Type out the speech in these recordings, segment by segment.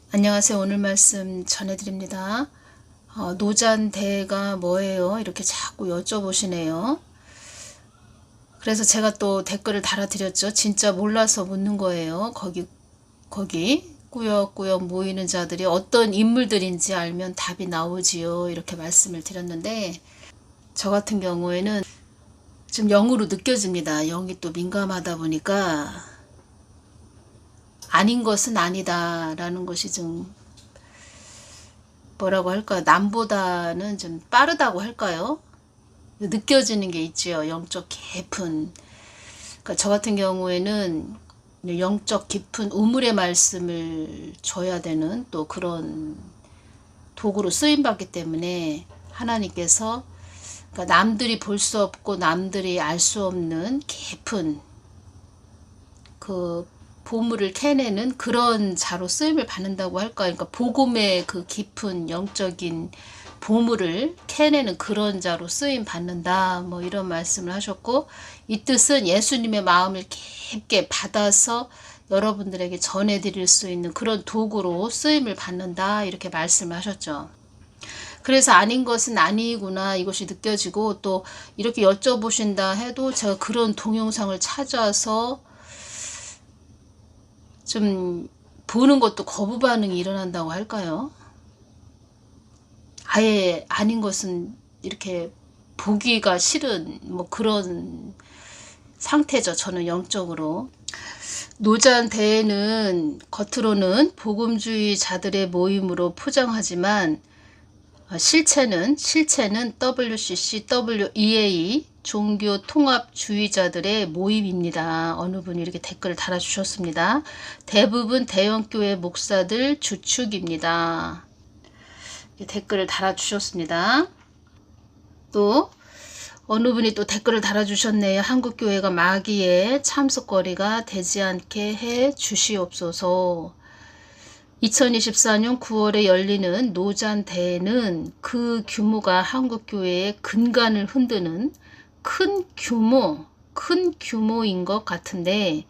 안녕하세요. 오늘 말씀 전해드립니다. 노잔대가 뭐예요? 이렇게 자꾸 여쭤보시네요. 그래서 제가 또 댓글을 달아드렸죠. 진짜 몰라서 묻는 거예요. 거기 꾸역꾸역 모이는 자들이 어떤 인물들인지 알면 답이 나오지요. 이렇게 말씀을 드렸는데, 저 같은 경우에는 좀 영으로 느껴집니다. 영이 또 민감하다 보니까 아닌 것은 아니다라는 것이 좀 뭐라고 할까요? 남보다는 좀 빠르다고 할까요? 느껴지는 게 있지요. 영적 깊은. 그러니까 저 같은 경우에는 영적 깊은 우물의 말씀을 줘야 되는 또 그런 도구로 쓰임받기 때문에 하나님께서 그러니까 남들이 볼 수 없고 남들이 알 수 없는 깊은 그 보물을 캐내는 그런 자로 쓰임을 받는다고 할까요? 그러니까 복음의 그 깊은 영적인 보물을 캐내는 그런 자로 쓰임 받는다. 뭐 이런 말씀을 하셨고, 이 뜻은 예수님의 마음을 깊게 받아서 여러분들에게 전해드릴 수 있는 그런 도구로 쓰임을 받는다. 이렇게 말씀을 하셨죠. 그래서 아닌 것은 아니구나 이것이 느껴지고, 또 이렇게 여쭤보신다 해도 제가 그런 동영상을 찾아서 좀 보는 것도 거부 반응이 일어난다고 할까요? 아예 아닌 것은 이렇게 보기가 싫은 뭐 그런 상태죠. 저는 영적으로. 노잔 대회는 겉으로는 복음주의자들의 모임으로 포장하지만 실체는 WCC, WEA 종교통합주의자들의 모임입니다. 어느 분이 이렇게 댓글을 달아주셨습니다. 대부분 대형교회 목사들 주축입니다. 댓글을 달아주셨습니다. 또 어느 분이 또 댓글을 달아주셨네요. 한국교회가 마귀의 참석거리가 되지 않게 해 주시옵소서. 2024년 9월에 열리는 노잔대회는 그 규모가 한국교회의 근간을 흔드는 큰 규모인 것 같은데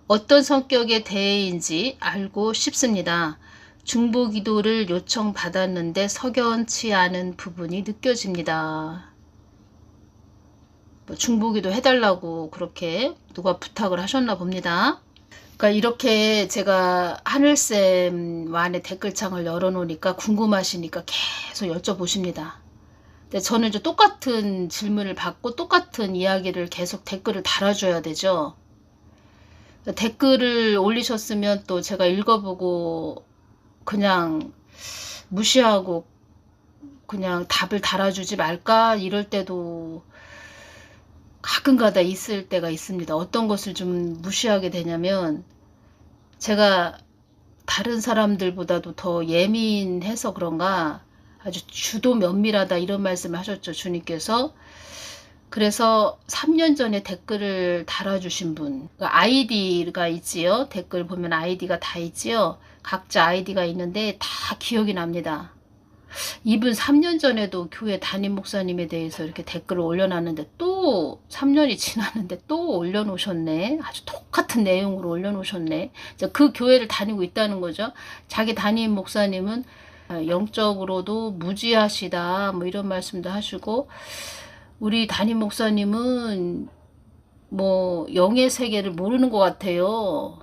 어떤 성격의 대회인지 알고 싶습니다. 중보기도를 요청받았는데 석연치 않은 부분이 느껴집니다. 중보기도 해달라고 그렇게 누가 부탁을 하셨나 봅니다. 그러니까 이렇게 제가 하늘쌤만의 댓글창을 열어놓으니까 궁금하시니까 계속 여쭤보십니다. 근데 저는 이제 똑같은 질문을 받고 똑같은 이야기를 계속 댓글을 달아줘야 되죠. 댓글을 올리셨으면 또 제가 읽어보고 그냥 무시하고 그냥 답을 달아주지 말까 이럴 때도 가끔가다 있을 때가 있습니다. 어떤 것을 좀 무시하게 되냐면 제가 다른 사람들보다도 더 예민해서 그런가 아주 주도 면밀하다 이런 말씀을 하셨죠. 주님께서. 그래서 3년 전에 댓글을 달아주신 분 아이디가 있지요. 댓글 보면 아이디가 다 있지요. 각자 아이디가 있는데 다 기억이 납니다. 이분 3년 전에도 교회 담임 목사님에 대해서 이렇게 댓글을 올려놨는데 또 3년이 지났는데 또 올려놓으셨네. 아주 똑같은 내용으로 올려놓으셨네. 그 교회를 다니고 있다는 거죠. 자기 담임 목사님은 영적으로도 무지하시다 뭐 이런 말씀도 하시고 우리 담임 목사님은 뭐 영의 세계를 모르는 것 같아요.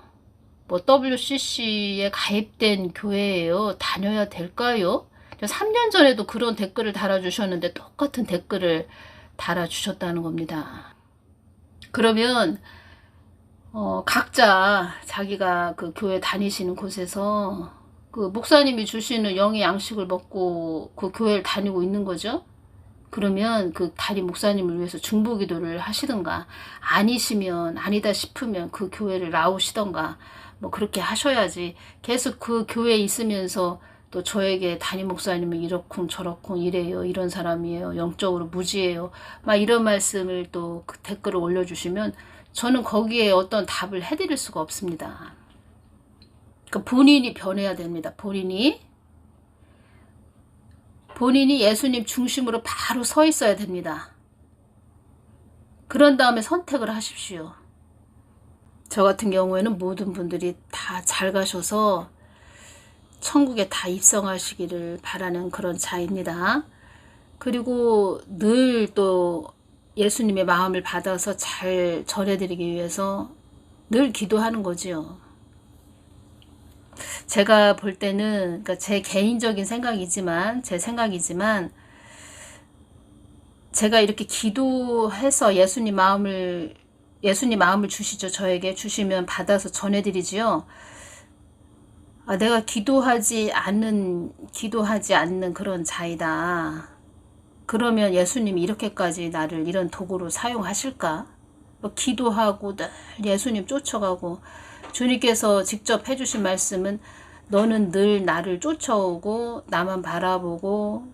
뭐 WCC에 가입된 교회예요. 다녀야 될까요? 3년 전에도 그런 댓글을 달아주셨는데 똑같은 댓글을 달아주셨다는 겁니다. 그러면 각자 자기가 그 교회 다니시는 곳에서 그 목사님이 주시는 영의 양식을 먹고 그 교회를 다니고 있는 거죠. 그러면 그 담임 목사님을 위해서 중보기도를 하시든가 아니시면 아니다 싶으면 그 교회를 나오시던가 뭐 그렇게 하셔야지 계속 그 교회에 있으면서 또 저에게 담임 목사님은 이렇쿵 저렇쿵 이래요. 이런 사람이에요. 영적으로 무지해요. 막 이런 말씀을 또 그 댓글을 올려주시면 저는 거기에 어떤 답을 해드릴 수가 없습니다. 그러니까 본인이 변해야 됩니다. 본인이 예수님 중심으로 바로 서 있어야 됩니다. 그런 다음에 선택을 하십시오. 저 같은 경우에는 모든 분들이 다 잘 가셔서 천국에 다 입성하시기를 바라는 그런 자입니다. 그리고 늘 또 예수님의 마음을 받아서 잘 전해드리기 위해서 늘 기도하는 거지요. 제가 볼 때는, 그러니까 제 개인적인 생각이지만, 제가 이렇게 기도해서 예수님 마음을 주시죠. 저에게 주시면 받아서 전해드리지요. 내가 기도하지 않는 그런 자이다. 그러면 예수님이 이렇게까지 나를 이런 도구로 사용하실까? 기도하고 늘 예수님 쫓아가고, 주님께서 직접 해주신 말씀은 너는 늘 나를 쫓아오고 나만 바라보고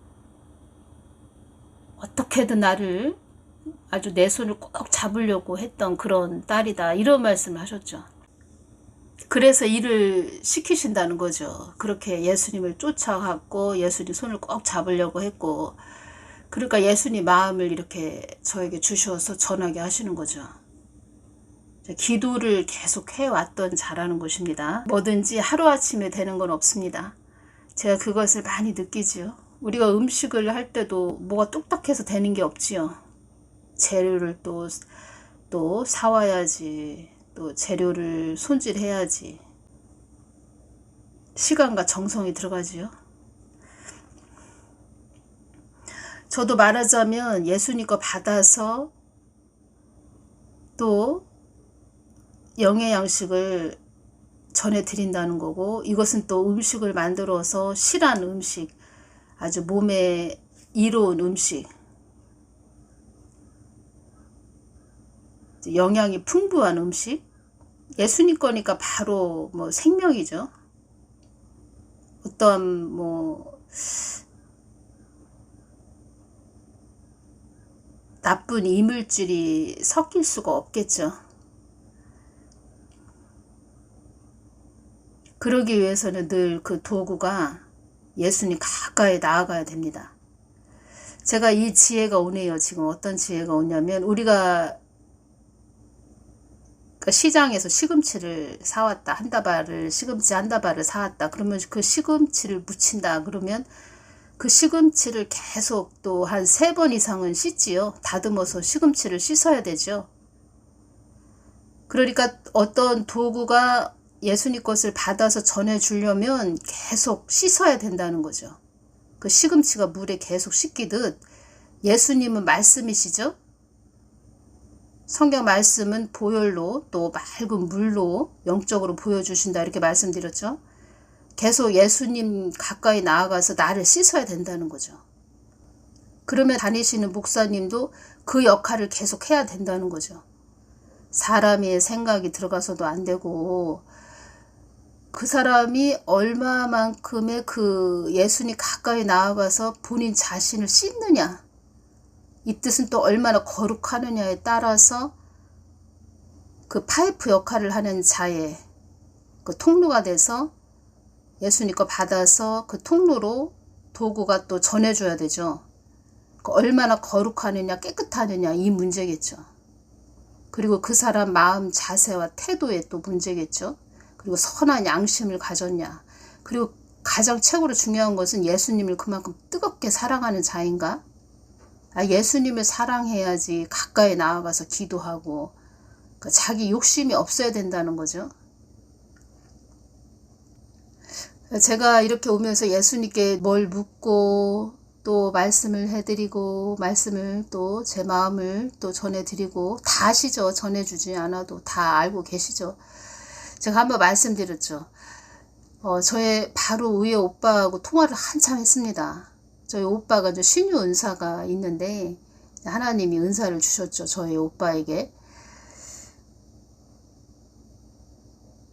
어떻게든 나를 아주 내 손을 꼭 잡으려고 했던 그런 딸이다, 이런 말씀을 하셨죠. 그래서 일을 시키신다는 거죠. 그렇게 예수님을 쫓아갔고 예수님 손을 꼭 잡으려고 했고, 그러니까 예수님 마음을 이렇게 저에게 주셔서 전하게 하시는 거죠. 기도를 계속 해왔던 자라는 것입니다. 뭐든지 하루아침에 되는 건 없습니다. 제가 그것을 많이 느끼지요. 우리가 음식을 할 때도 뭐가 뚝딱해서 되는 게 없지요. 재료를 또 사와야지, 또 재료를 손질해야지, 시간과 정성이 들어가지요. 저도 말하자면 예수님 거 받아서 또 영의 양식을 전해드린다는 거고, 이것은 또 음식을 만들어서 실한 음식, 아주 몸에 이로운 음식, 영양이 풍부한 음식, 예수님 거니까 바로 뭐 생명이죠. 어떠한 뭐 나쁜 이물질이 섞일 수가 없겠죠. 그러기 위해서는 늘 그 도구가 예수님 가까이 나아가야 됩니다. 제가 이 지혜가 오네요. 지금 어떤 지혜가 오냐면, 우리가 시장에서 시금치를 사왔다, 시금치 한 다발을 사왔다. 그러면 그 시금치를 무친다. 그러면 그 시금치를 계속 또 한 3번 이상은 씻지요. 다듬어서 시금치를 씻어야 되죠. 그러니까 어떤 도구가 예수님 것을 받아서 전해주려면 계속 씻어야 된다는 거죠. 그 시금치가 물에 계속 씻기듯 예수님은 말씀이시죠. 성경 말씀은 보혈로 또 맑은 물로 영적으로 보여주신다, 이렇게 말씀드렸죠. 계속 예수님 가까이 나아가서 나를 씻어야 된다는 거죠. 그러면 다니시는 목사님도 그 역할을 계속 해야 된다는 거죠. 사람의 생각이 들어가서도 안 되고, 그 사람이 얼마만큼의 그 예수님 가까이 나아가서 본인 자신을 씻느냐, 이 뜻은 또 얼마나 거룩하느냐에 따라서 그 파이프 역할을 하는 자의 그 통로가 돼서 예수님 거 받아서 그 통로로 도구가 또 전해줘야 되죠. 얼마나 거룩하느냐, 깨끗하느냐, 이 문제겠죠. 그리고 그 사람 마음 자세와 태도에 또 문제겠죠. 그리고 선한 양심을 가졌냐. 그리고 가장 최고로 중요한 것은 예수님을 그만큼 뜨겁게 사랑하는 자인가? 예수님을 사랑해야지 가까이 나아가서 기도하고, 자기 욕심이 없어야 된다는 거죠. 제가 이렇게 오면서 예수님께 뭘 묻고 또 말씀을 해드리고, 말씀을 또 제 마음을 또 전해드리고, 다 아시죠. 전해주지 않아도 다 알고 계시죠. 제가 한번 말씀드렸죠. 저의 바로 위에 오빠하고 통화를 한참 했습니다. 저희 오빠가 이제 신유 은사가 있는데, 하나님이 은사를 주셨죠. 저희 오빠에게.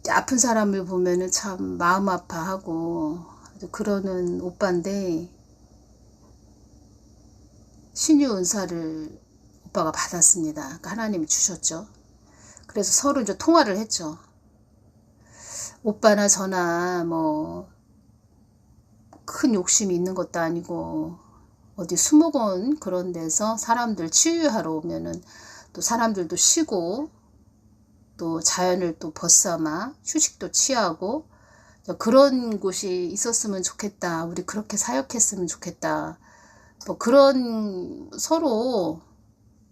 아픈 사람을 보면은 참 마음 아파하고 그러는 오빠인데, 신유 은사를 오빠가 받았습니다. 그러니까 하나님이 주셨죠. 그래서 서로 이제 통화를 했죠. 오빠나 저나 뭐 큰 욕심이 있는 것도 아니고, 어디 수목원 그런 데서 사람들 치유하러 오면은 또 사람들도 쉬고 또 자연을 또 벗삼아 휴식도 취하고 그런 곳이 있었으면 좋겠다. 우리 그렇게 사역했으면 좋겠다. 뭐 그런 서로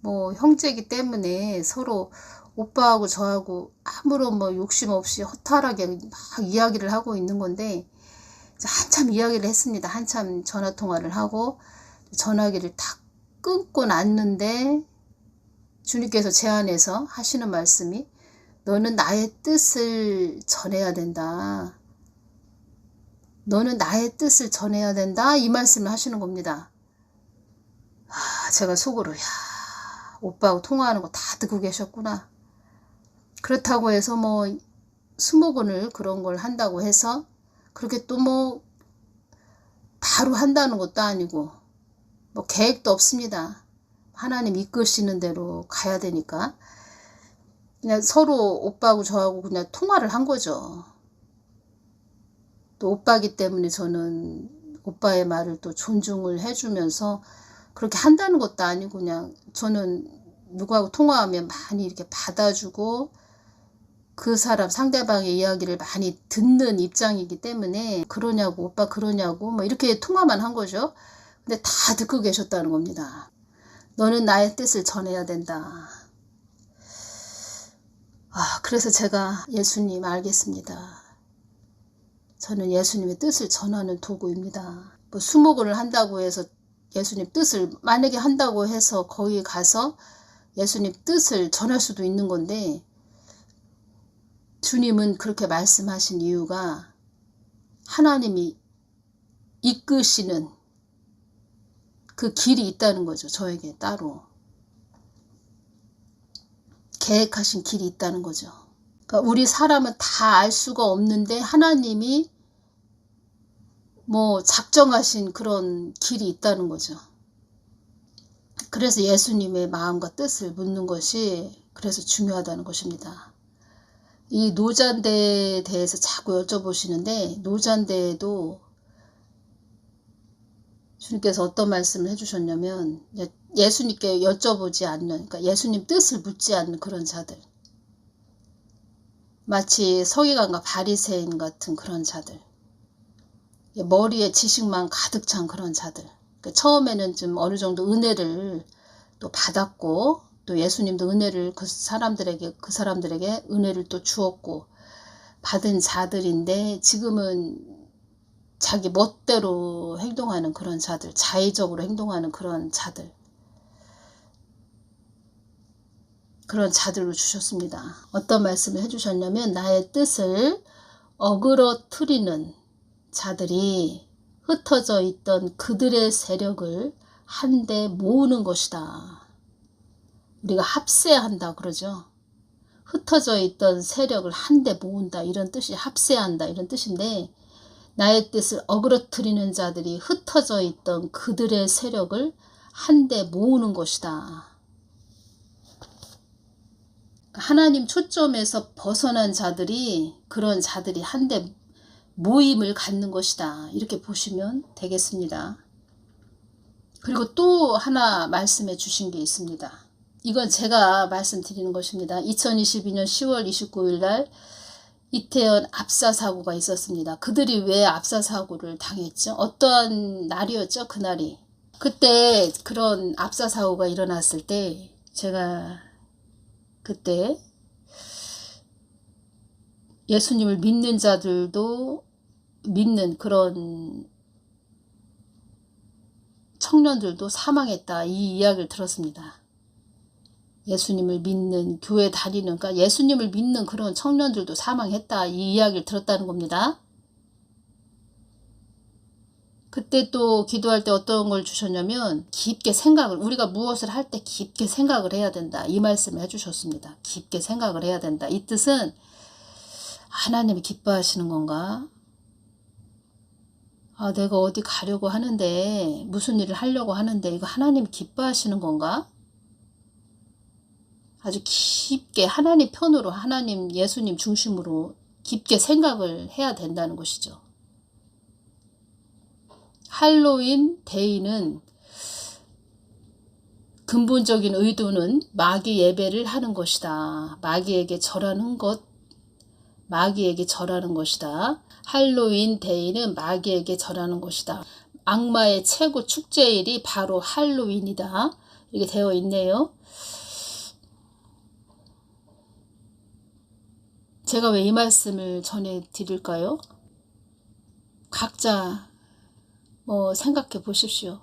뭐 형제이기 때문에 서로 오빠하고 저하고 아무런 뭐 욕심 없이 허탈하게 막 이야기를 하고 있는 건데 한참 이야기를 했습니다. 한참 전화 통화를 하고 전화기를 탁 끊고 났는데 주님께서 제 안에서 하시는 말씀이 너는 나의 뜻을 전해야 된다. 너는 나의 뜻을 전해야 된다. 이 말씀을 하시는 겁니다. 제가 속으로 야, 오빠하고 통화하는 거 다 듣고 계셨구나. 그렇다고 해서 뭐 수목원을 그런 걸 한다고 해서 그렇게 또 뭐 바로 한다는 것도 아니고 뭐 계획도 없습니다. 하나님 이끄시는 대로 가야 되니까 그냥 서로 오빠하고 저하고 그냥 통화를 한 거죠. 또 오빠기 때문에 저는 오빠의 말을 또 존중을 해주면서 그렇게 한다는 것도 아니고 그냥 저는 누구하고 통화하면 많이 이렇게 받아주고 그 사람 상대방의 이야기를 많이 듣는 입장이기 때문에 그러냐고 오빠 그러냐고 뭐 이렇게 통화만 한 거죠. 근데 다 듣고 계셨다는 겁니다. 너는 나의 뜻을 전해야 된다. 그래서 제가 예수님 알겠습니다. 저는 예수님의 뜻을 전하는 도구입니다. 뭐 수목을 한다고 해서 예수님 뜻을 만약에 한다고 해서 거기 가서 예수님 뜻을 전할 수도 있는 건데 주님은 그렇게 말씀하신 이유가 하나님이 이끄시는 그 길이 있다는 거죠. 저에게 따로 계획하신 길이 있다는 거죠. 그러니까 우리 사람은 다 알 수가 없는데 하나님이 뭐 작정하신 그런 길이 있다는 거죠. 그래서 예수님의 마음과 뜻을 묻는 것이 그래서 중요하다는 것입니다. 이 노잔대에 대해서 자꾸 여쭤보시는데 노잔대에도 주님께서 어떤 말씀을 해주셨냐면 예수님께 여쭤보지 않는 그러니까 예수님 뜻을 묻지 않는 그런 자들 마치 서기관과 바리새인 같은 그런 자들 머리에 지식만 가득 찬 그런 자들 그러니까 처음에는 좀 어느 정도 은혜를 또 받았고 또 예수님도 은혜를 그 사람들에게 은혜를 또 주었고 받은 자들인데 지금은 자기 멋대로 행동하는 그런 자들 자의적으로 행동하는 그런 자들 그런 자들로 주셨습니다. 어떤 말씀을 해주셨냐면 나의 뜻을 어그러뜨리는 자들이 흩어져 있던 그들의 세력을 한데 모으는 것이다. 우리가 합세한다 그러죠. 흩어져 있던 세력을 한데 모은다 이런 뜻이 합세한다 이런 뜻인데 나의 뜻을 어그러뜨리는 자들이 흩어져 있던 그들의 세력을 한데 모으는 것이다. 하나님 초점에서 벗어난 자들이 그런 자들이 한데 모임을 갖는 것이다. 이렇게 보시면 되겠습니다. 그리고 또 하나 말씀해 주신 게 있습니다. 이건 제가 말씀드리는 것입니다. 2022년 10월 29일 날 이태원 압사사고가 있었습니다. 그들이 왜 압사사고를 당했죠? 어떠한 날이었죠? 그날이. 그때 그런 압사사고가 일어났을 때 제가 그때 예수님을 믿는 자들도 믿는 그런 청년들도 사망했다. 이 이야기를 들었습니다. 예수님을 믿는 교회 다니는 그러니까 예수님을 믿는 그런 청년들도 사망했다. 이 이야기를 들었다는 겁니다. 그때 또 기도할 때 어떤 걸 주셨냐면 깊게 생각을 우리가 무엇을 할 때 깊게 생각을 해야 된다. 이 말씀을 해주셨습니다. 깊게 생각을 해야 된다. 이 뜻은 하나님이 기뻐하시는 건가? 내가 어디 가려고 하는데 무슨 일을 하려고 하는데 이거 하나님이 기뻐하시는 건가? 아주 깊게 하나님 편으로 하나님 예수님 중심으로 깊게 생각을 해야 된다는 것이죠. 할로윈 데이는 근본적인 의도는 마귀 예배를 하는 것이다. 마귀에게 절하는 것, 마귀에게 절하는 것이다. 할로윈 데이는 마귀에게 절하는 것이다. 악마의 최고 축제일이 바로 할로윈이다. 이렇게 되어 있네요. 제가 왜 이 말씀을 전해드릴까요? 각자 생각해 보십시오.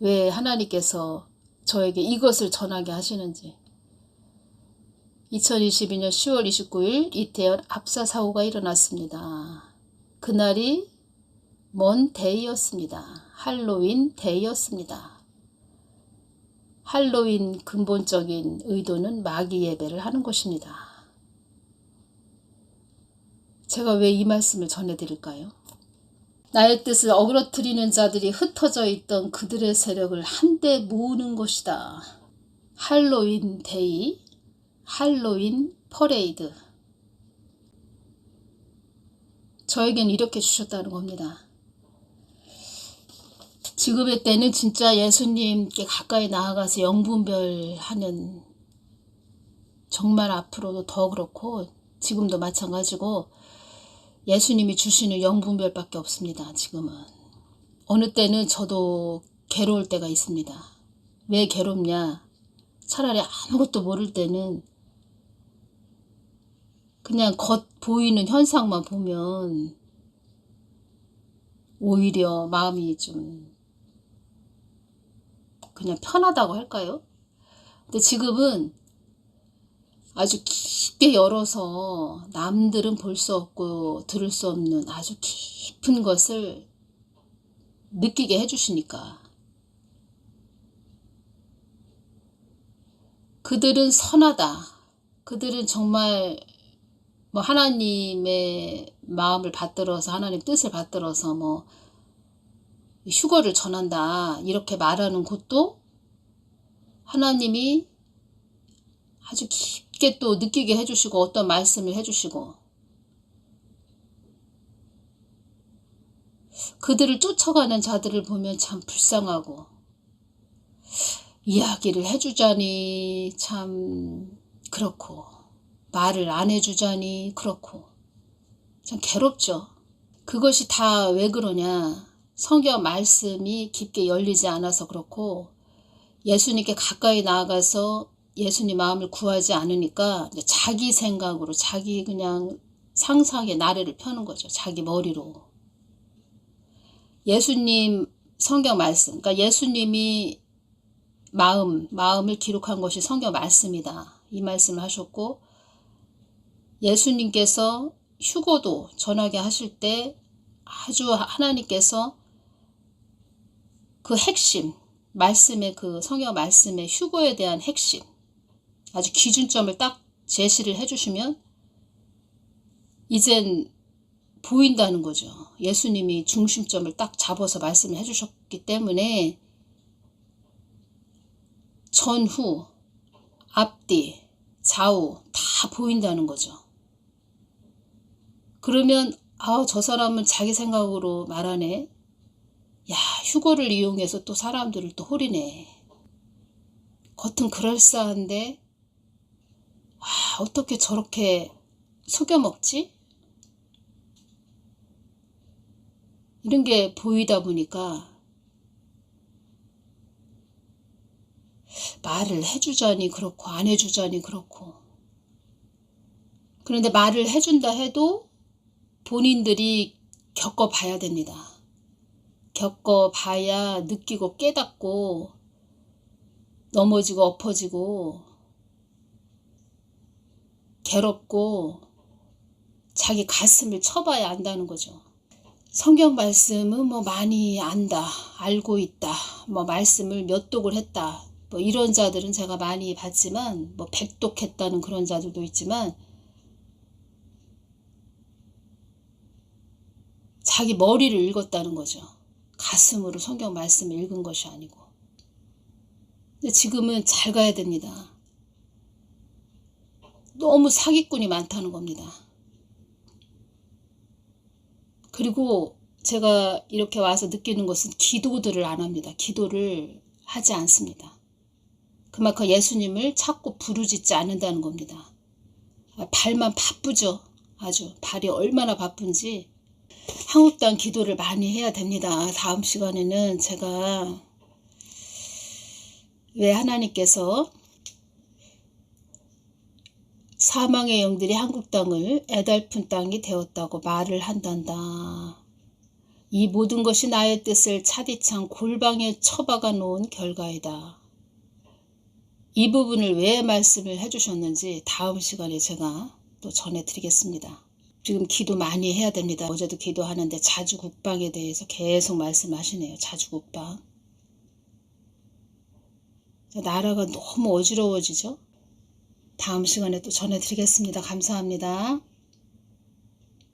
왜 하나님께서 저에게 이것을 전하게 하시는지. 2022년 10월 29일 이태원 압사 사고가 일어났습니다. 그날이 뭔 데이였습니다. 할로윈 데이였습니다. 할로윈 근본적인 의도는 마귀 예배를 하는 것입니다. 제가 왜 이 말씀을 전해드릴까요? 나의 뜻을 어그러뜨리는 자들이 흩어져 있던 그들의 세력을 한데 모으는 것이다. 할로윈 데이, 할로윈 퍼레이드. 저에겐 이렇게 주셨다는 겁니다. 지금의 때는 진짜 예수님께 가까이 나아가서 영분별하는, 정말 앞으로도 더 그렇고 지금도 마찬가지고 예수님이 주시는 영분별밖에 없습니다. 지금은. 어느 때는 저도 괴로울 때가 있습니다. 왜 괴롭냐? 차라리 아무것도 모를 때는 그냥 겉 보이는 현상만 보면 오히려 마음이 좀 그냥 편하다고 할까요? 근데 지금은 아주 깊게 열어서 남들은 볼 수 없고 들을 수 없는 아주 깊은 것을 느끼게 해주시니까. 그들은 선하다. 그들은 정말 하나님의 마음을 받들어서, 하나님 뜻을 받들어서 휴거를 전한다. 이렇게 말하는 곳도 하나님이 아주 깊게 또 느끼게 해주시고 어떤 말씀을 해주시고, 그들을 쫓아가는 자들을 보면 참 불쌍하고, 이야기를 해주자니 참 그렇고, 말을 안 해주자니 그렇고, 참 괴롭죠. 그것이 다 왜 그러냐? 성경 말씀이 깊게 열리지 않아서 그렇고, 예수님께 가까이 나아가서 예수님 마음을 구하지 않으니까 자기 생각으로, 자기 그냥 상상의 나래를 펴는 거죠. 자기 머리로. 예수님 성경 말씀, 그러니까 예수님이 마음을 기록한 것이 성경 말씀이다. 이 말씀을 하셨고, 예수님께서 휴거도 전하게 하실 때 아주 하나님께서 그 핵심, 말씀의 그 성경 말씀의 휴거에 대한 핵심, 아주 기준점을 딱 제시를 해주시면 이젠 보인다는 거죠. 예수님이 중심점을 딱 잡아서 말씀을 해주셨기 때문에 전후, 앞뒤, 좌우 다 보인다는 거죠. 그러면 저 사람은 자기 생각으로 말하네. 야, 휴거를 이용해서 또 사람들을 또 홀이네. 겉은 그럴싸한데 어떻게 저렇게 속여먹지? 이런 게 보이다 보니까 말을 해주자니 그렇고 안 해주자니 그렇고. 그런데 말을 해준다 해도 본인들이 겪어봐야 됩니다. 겪어봐야 느끼고 깨닫고 넘어지고 엎어지고 괴롭고 자기 가슴을 쳐봐야 안다는 거죠. 성경 말씀은 많이 안다, 알고 있다, 말씀을 몇 독을 했다, 이런 자들은 제가 많이 봤지만, 백독했다는 그런 자들도 있지만, 자기 머리를 읽었다는 거죠. 가슴으로 성경 말씀을 읽은 것이 아니고. 근데 지금은 잘 가야 됩니다. 너무 사기꾼이 많다는 겁니다. 그리고 제가 이렇게 와서 느끼는 것은 기도들을 안 합니다. 기도를 하지 않습니다. 그만큼 예수님을 찾고 부르짖지 않는다는 겁니다. 발만 바쁘죠. 아주 발이 얼마나 바쁜지. 한국당 기도를 많이 해야 됩니다. 다음 시간에는 제가 왜 하나님께서 사망의 영들이 한국 땅을 애달픈 땅이 되었다고 말을 한단다. 이 모든 것이 나의 뜻을 차디찬 골방에 처박아 놓은 결과이다. 이 부분을 왜 말씀을 해주셨는지 다음 시간에 제가 또 전해드리겠습니다. 지금 기도 많이 해야 됩니다. 어제도 기도하는데 자주국방에 대해서 계속 말씀하시네요. 자주국방. 나라가 너무 어지러워지죠. 다음 시간에 또 전해드리겠습니다. 감사합니다.